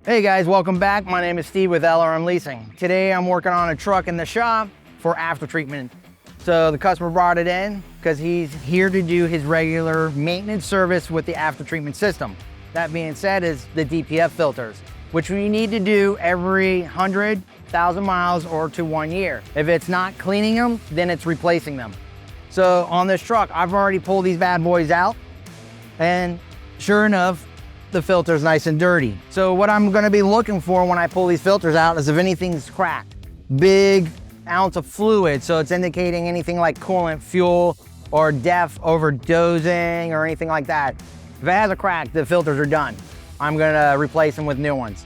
Hey guys, welcome back. My name is Steve with LRM Leasing. Today I'm working on a truck in the shop for after treatment. So the customer brought it in because he's here to do his regular maintenance service with the after treatment system. That being said is the DPF filters, which we need to do every 100,000 miles or to 1 year. If it's not cleaning them, then it's replacing them. So on this truck, I've already pulled these bad boys out, and sure enough, the filter's nice and dirty. So what I'm gonna be looking for when I pull these filters out is if anything's cracked. Big ounce of fluid, so it's indicating anything like coolant, fuel, or DEF overdosing or anything like that. If it has a crack, the filters are done. I'm gonna replace them with new ones.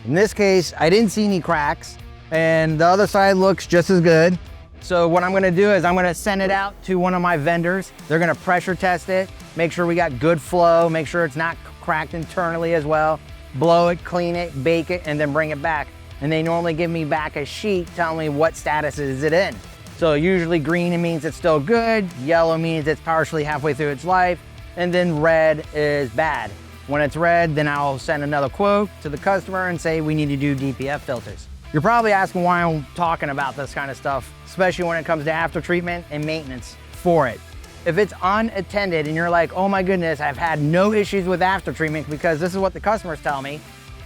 In this case, I didn't see any cracks, and the other side looks just as good. So what I'm gonna do is I'm gonna send it out to one of my vendors. They're gonna pressure test it, make sure we got good flow, make sure it's not cracked internally as well, blow it, clean it, bake it, and then bring it back. And they normally give me back a sheet telling me what status is it in. So usually green means it's still good, yellow means it's partially halfway through its life, and then red is bad. When it's red, then I'll send another quote to the customer and say we need to do DPF filters. You're probably asking why I'm talking about this kind of stuff, especially when it comes to after treatment and maintenance for it. If it's unattended and you're like, oh my goodness, I've had no issues with after treatment because this is what the customers tell me,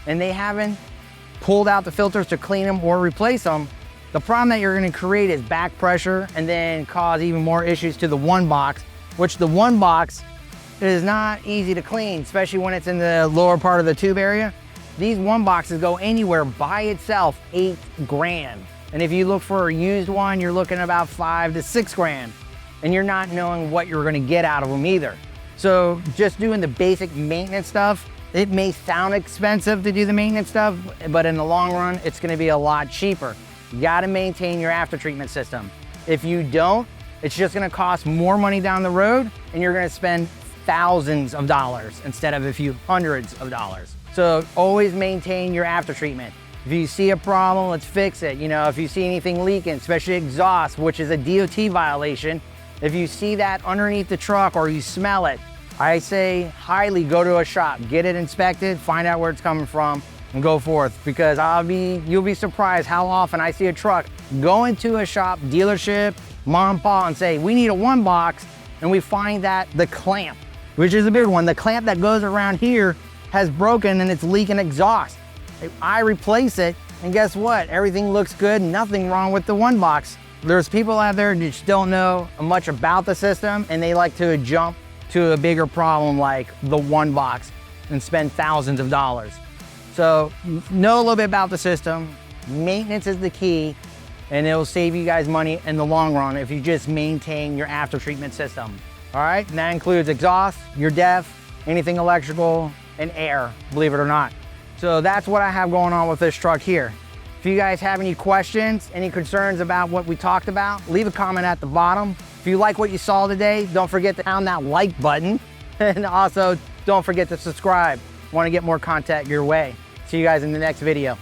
and they haven't pulled out the filters to clean them or replace them, the problem that you're gonna create is back pressure and then cause even more issues to the one box, which the one box is not easy to clean, especially when it's in the lower part of the tube area. These one boxes go anywhere by itself, $8 grand. And if you look for a used one, you're looking about $5 to $6 grand. And you're not knowing what you're gonna get out of them either. So just doing the basic maintenance stuff, it may sound expensive to do the maintenance stuff, but in the long run, it's gonna be a lot cheaper. You gotta maintain your after treatment system. If you don't, it's just gonna cost more money down the road, and you're gonna spend thousands of dollars instead of a few hundreds of dollars. So always maintain your after treatment. If you see a problem, let's fix it. You know, if you see anything leaking, especially exhaust, which is a DOT violation, if you see that underneath the truck or you smell it, I say highly go to a shop, get it inspected, find out where it's coming from, and go forth. Because you'll be surprised how often I see a truck go into a shop, dealership, mom and pop, and say, we need a one box, and we find that the clamp, which is a big one, the clamp that goes around here has broken and it's leaking exhaust. I replace it, and guess what? Everything looks good, nothing wrong with the one box. There's people out there that just don't know much about the system, and they like to jump to a bigger problem like the one box and spend thousands of dollars. So know a little bit about the system. Maintenance is the key, and it'll save you guys money in the long run if you just maintain your after treatment system. All right, and that includes exhaust, your DEF, anything electrical, and air, believe it or not. So that's what I have going on with this truck here. If you guys have any questions, any concerns about what we talked about, leave a comment at the bottom. If you like what you saw today, don't forget to pound that like button. And also, don't forget to subscribe. Want to get more content your way. See you guys in the next video.